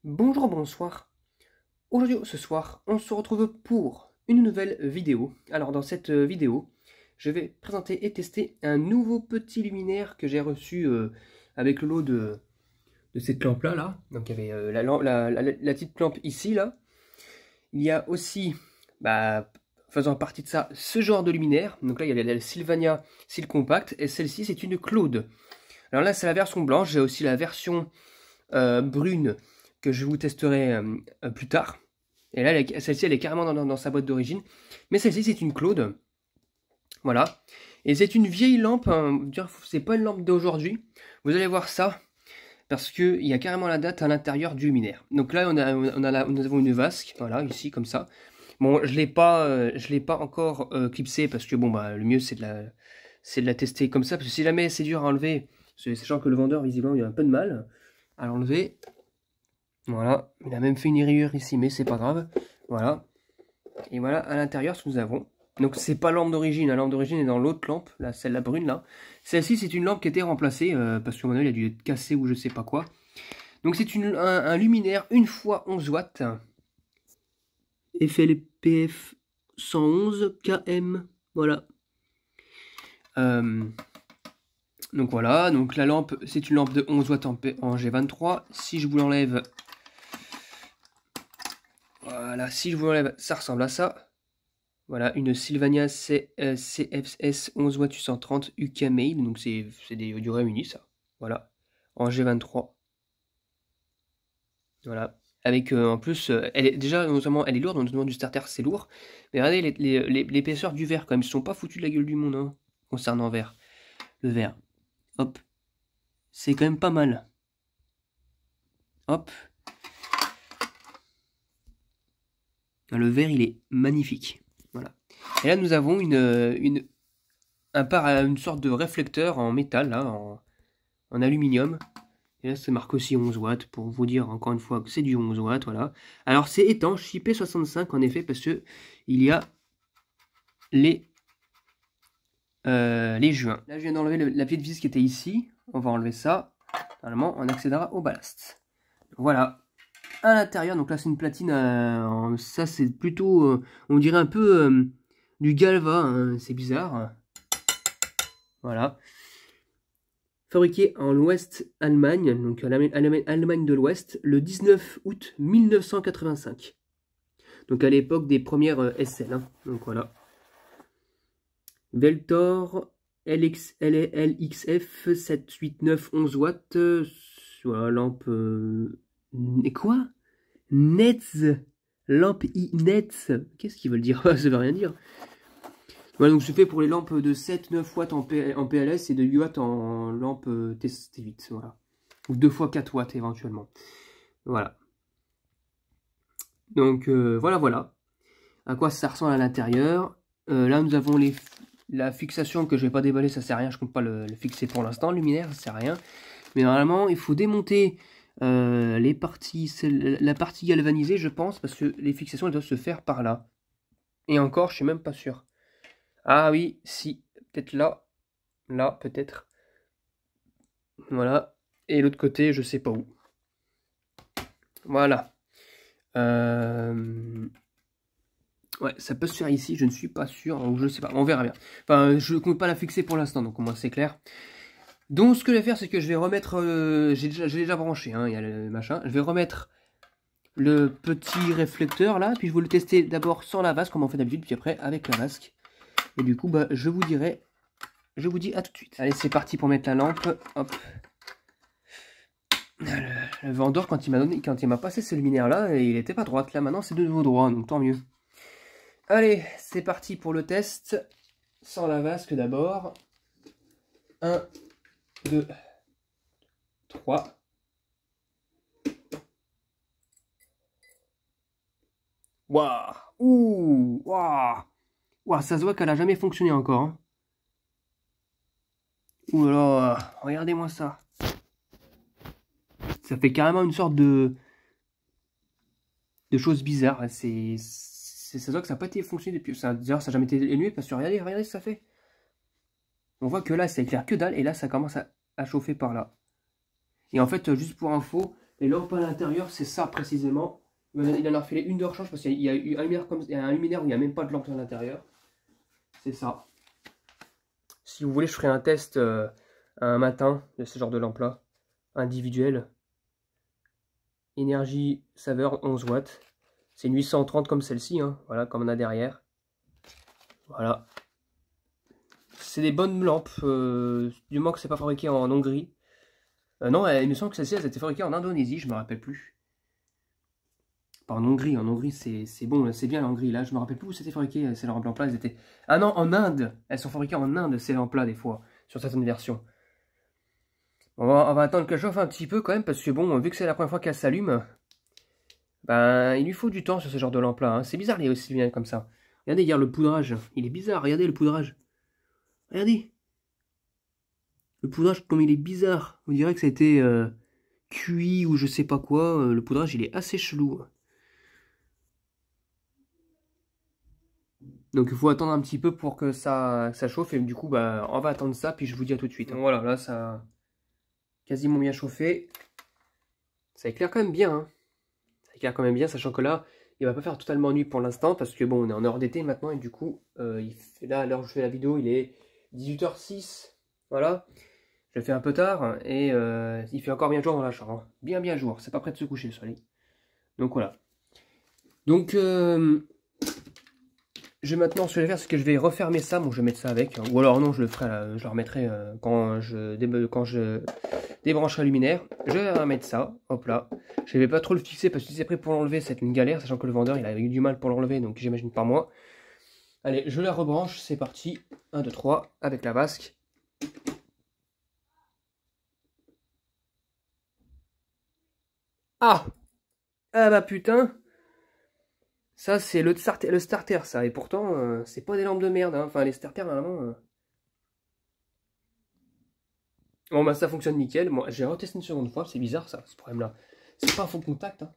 Bonjour, bonsoir. Aujourd'hui, ce soir, on se retrouve pour une nouvelle vidéo. Alors, dans cette vidéo, je vais présenter et tester un nouveau petit luminaire que j'ai reçu avec le lot de cette lampe-là. Là. Donc, il y avait la petite lampe ici, là. Il y a aussi, faisant partie de ça, ce genre de luminaire. Donc là, il y a la Sylvania Style Compact, et celle-ci, c'est une Claude. Alors là, c'est la version blanche. J'ai aussi la version brune que je vous testerai plus tard. Et là, celle-ci, elle est carrément dans sa boîte d'origine. Mais celle-ci, c'est une Claude. Voilà. Et c'est une vieille lampe. Hein, c'est pas une lampe d'aujourd'hui. Vous allez voir ça. Parce qu'il y a carrément la date à l'intérieur du luminaire. Donc là, nous avons une vasque. Voilà, ici, comme ça. Bon, je l'ai pas encore clipsé. Parce que, bon, bah, le mieux, c'est de la tester comme ça. Parce que si jamais c'est dur à enlever, sachant que le vendeur, visiblement, il a un peu de mal à l'enlever. Voilà, il a même fait une rayure ici, mais c'est pas grave. Voilà. Et voilà à l'intérieur ce que nous avons. Donc c'est pas lampe d'origine, la lampe d'origine est dans l'autre lampe, là, celle-là brune là. Celle-ci c'est une lampe qui a été remplacée, parce que mon avis il a dû être cassé ou je sais pas quoi. Donc c'est un luminaire 1x11 watts. FLPF 111 km. Voilà. Donc voilà, donc la lampe c'est une lampe de 11 watts en G23. Si je vous l'enlève... Voilà, si je vous l'enlève, ça ressemble à ça. Voilà, une Sylvania CFS 11 watts 830 UK Made, donc c'est du Royaume-Uni ça. Voilà, en G23. Voilà, avec en plus, elle est déjà, notamment, elle est lourde, notamment du starter c'est lourd. Mais regardez l'épaisseur du verre quand même, ils ne sont pas foutus de la gueule du monde hein, concernant le verre. Hop, c'est quand même pas mal. Hop. Le verre il est magnifique. Voilà. Et là nous avons une sorte de réflecteur en métal, là, en aluminium. Et là, ça marque aussi 11 watts, pour vous dire encore une fois que c'est du 11 watts, voilà. Alors, c'est étanche, IP65, en effet, parce que il y a les joints. Là, je viens d'enlever la petite vis qui était ici. On va enlever ça. Normalement, on accédera au ballast. Voilà. À l'intérieur, donc là, c'est une platine. Ça, c'est plutôt, on dirait un peu du Galva. Hein, c'est bizarre. Voilà. Fabriqué en l'Ouest Allemagne, donc Allemagne de l'Ouest, le 19 août 1985. Donc à l'époque des premières SL. Hein. Donc voilà. Veltor LXF 789 11 watts. Voilà, lampe. Quoi Nets. Lampe Nets. Qu'est-ce qu'ils veulent dire? Ça veut rien dire. Voilà, donc c'est fait pour les lampes de 7-9 watts en PLS et de 8 watts en lampe T8. Voilà. Ou 2 x 4 watts éventuellement. Voilà. Donc voilà. À quoi ça ressemble à l'intérieur. Là nous avons la fixation que je vais pas déballer, ça sert à rien. Je compte pas le fixer pour l'instant. Le luminaire, ça sert à rien. Mais normalement, il faut démonter la partie galvanisée, je pense, parce que les fixations elles doivent se faire par là. Et encore, je suis même pas sûr. Ah oui, si, peut-être là, peut-être. Voilà, et l'autre côté, je sais pas où. Voilà. Ouais, ça peut se faire ici, je ne suis pas sûr, ou je sais pas, on verra bien. Enfin, je ne compte pas la fixer pour l'instant, donc au moins c'est clair. Donc ce que je vais faire, c'est que je vais remettre, j'ai déjà branché, hein, il y a le machin. Je vais remettre le petit réflecteur là, puis je vais le tester d'abord sans la vasque, comme on fait d'habitude, puis après avec la vasque. Et du coup, bah, je vous dis à tout de suite. Allez, c'est parti pour mettre la lampe. Hop. Le vendeur, quand il m'a passé ce luminaire là, il n'était pas droit. Là, maintenant, c'est de nouveau droit, donc tant mieux. Allez, c'est parti pour le test. Sans la vasque d'abord. 1, 2, 3. Waouh! Ouh! Waouh! Waouh, ça se voit qu'elle a jamais fonctionné encore. Hein. Ouh là, regardez-moi ça. Ça fait carrément une sorte de choses bizarres. Ça se voit que ça n'a pas été fonctionné depuis. D'ailleurs, ça n'a jamais été élevé parce que regardez ce que ça fait. On voit que là, ça éclaire que dalle et là, ça commence à chauffer par là. Et en fait, juste pour info, Les lampes à l'intérieur, c'est ça précisément. Il en a refait une de rechange parce qu'il y a eu un luminaire, il y a un luminaire où il n'y a même pas de lampe à l'intérieur. C'est ça. Si vous voulez, je ferai un test un matin de ce genre de lampe-là, individuel. Énergie saveur 11 watts. C'est une 830 comme celle-ci, hein. Voilà, comme on a derrière. Voilà. C'est des bonnes lampes, du moins que c'est pas fabriqué en Hongrie. Non, il me semble que celle-ci, elle a été fabriquée en Indonésie, je me rappelle plus. Pas en Hongrie c'est bon, c'est bien la Hongrie. Là, je me rappelle plus où c'était fabriqué, ces lampes-là. Elles étaient... Ah non, en Inde. Elles sont fabriquées en Inde, ces lampes-là, des fois, sur certaines versions. On va attendre qu'elle chauffe un petit peu quand même, parce que bon, vu que c'est la première fois qu'elle s'allume, ben, il lui faut du temps sur ce genre de lampe-là. Hein. C'est bizarre, les aussi bien comme ça. Regardez, regarde le poudrage. Il est bizarre, regardez le poudrage. Regardez. Le poudrage, comme il est bizarre. On dirait que ça a été cuit ou je sais pas quoi. Le poudrage, il est assez chelou. Donc il faut attendre un petit peu pour que ça chauffe. Et du coup, bah, on va attendre ça. Puis je vous dis à tout de suite. Donc, voilà, là, ça a quasiment bien chauffé. Ça éclaire quand même bien. Hein. Ça éclaire quand même bien, sachant que là, il va pas faire totalement nuit pour l'instant. Parce que bon, on est en heure d'été maintenant. Et du coup, là, à l'heure où je fais la vidéo, il est 18h06. Voilà. Je le fais un peu tard et il fait encore bien jour dans la chambre. Bien jour, c'est pas prêt de se coucher le soleil. Donc voilà. Donc je vais maintenant, ce que je vais faire, c'est que je vais refermer ça. Bon, je vais mettre ça avec. Ou alors non, je le ferai, je le remettrai quand je débrancherai le luminaire. Je vais remettre ça, hop là. Je vais pas trop le fixer parce que si c'est prêt pour l'enlever, c'est une galère, sachant que le vendeur il a eu du mal pour l'enlever, donc j'imagine pas moi. Allez, je la rebranche, c'est parti. 1, 2, 3, avec la vasque. Ah! Ah bah putain! Ça, c'est le starter, ça. Et pourtant, c'est pas des lampes de merde. Hein. Enfin, les starters, normalement... Bon, bah ça fonctionne nickel. Bon, j'ai retesté une seconde fois. C'est bizarre, ça, ce problème-là. C'est pas un faux contact. Hein.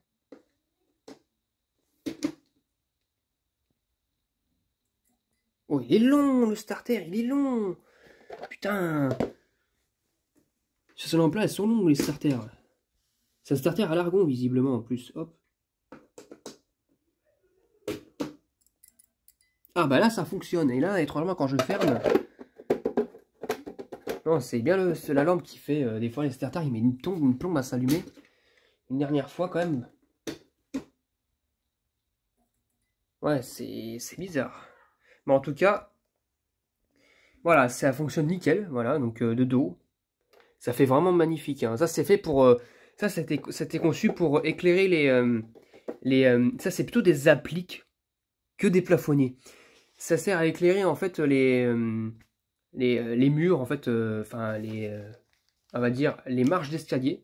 Oh, il est long, le starter. Il est long. Putain. Sur ce lampe-là, elles sont longues, les starters. C'est un starter à l'argon, visiblement, en plus. Hop. Ah, bah là, ça fonctionne. Et là, étrangement, quand je ferme... Non, c'est bien la lampe qui fait... des fois, les starters, il met une plombe à s'allumer. Une dernière fois, quand même. Ouais, c'est bizarre. Mais en tout cas... Voilà, ça fonctionne nickel. Voilà, donc de dos. Ça fait vraiment magnifique. Hein. Ça, c'est fait pour... ça, c'était conçu pour éclairer ça, c'est plutôt des appliques que des plafonniers. Ça sert à éclairer, en fait, les murs, en fait, enfin, on va dire, les marches d'escalier.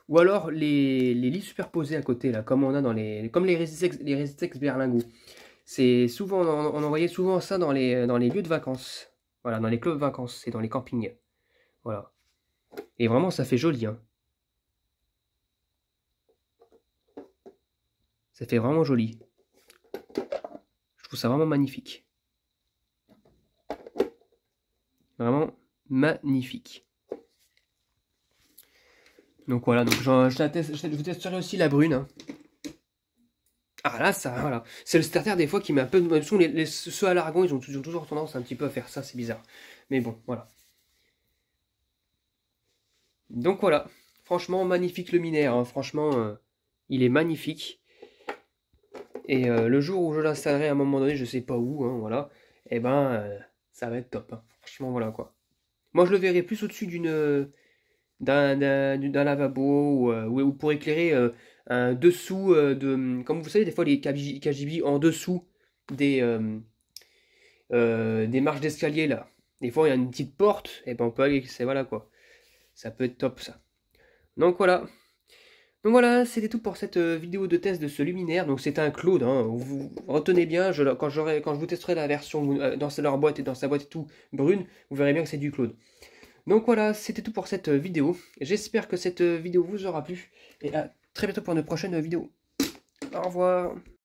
Ou alors les lits superposés à côté, là, comme on a comme les Resistex berlingots. C'est souvent, on en voyait souvent ça dans les lieux de vacances. Voilà, dans les clubs de vacances et dans les campings. Voilà. Et vraiment, ça fait joli, hein. Ça fait vraiment joli. Je trouve ça vraiment magnifique. Vraiment magnifique. Donc voilà, donc je testerai aussi la brune. Hein. Ah là, ça, voilà. C'est le starter des fois qui met un peu... Ceux à l'argon, ils ont toujours tendance un petit peu à faire ça, c'est bizarre. Mais bon, voilà. Donc voilà. Franchement, magnifique luminaire. Hein. Franchement, il est magnifique. Et le jour où je l'installerai à un moment donné, je sais pas où, hein, voilà. Et ben, ça va être top. Hein. Franchement, voilà quoi. Moi, je le verrai plus au-dessus d'un lavabo ou pour éclairer un dessous comme vous savez des fois les KGB en dessous des marches d'escalier là, des fois il y a une petite porte et ben on peut aller, c'est voilà quoi, ça peut être top ça. Donc voilà, c'était tout pour cette vidéo de test de ce luminaire. Donc c'est un Claude, hein. Vous retenez bien, quand je vous testerez la version dans leur boîte et dans sa boîte et tout brune, vous verrez bien que c'est du Claude. Donc voilà, c'était tout pour cette vidéo. J'espère que cette vidéo vous aura plu. Et à très bientôt pour une prochaine vidéo. Au revoir.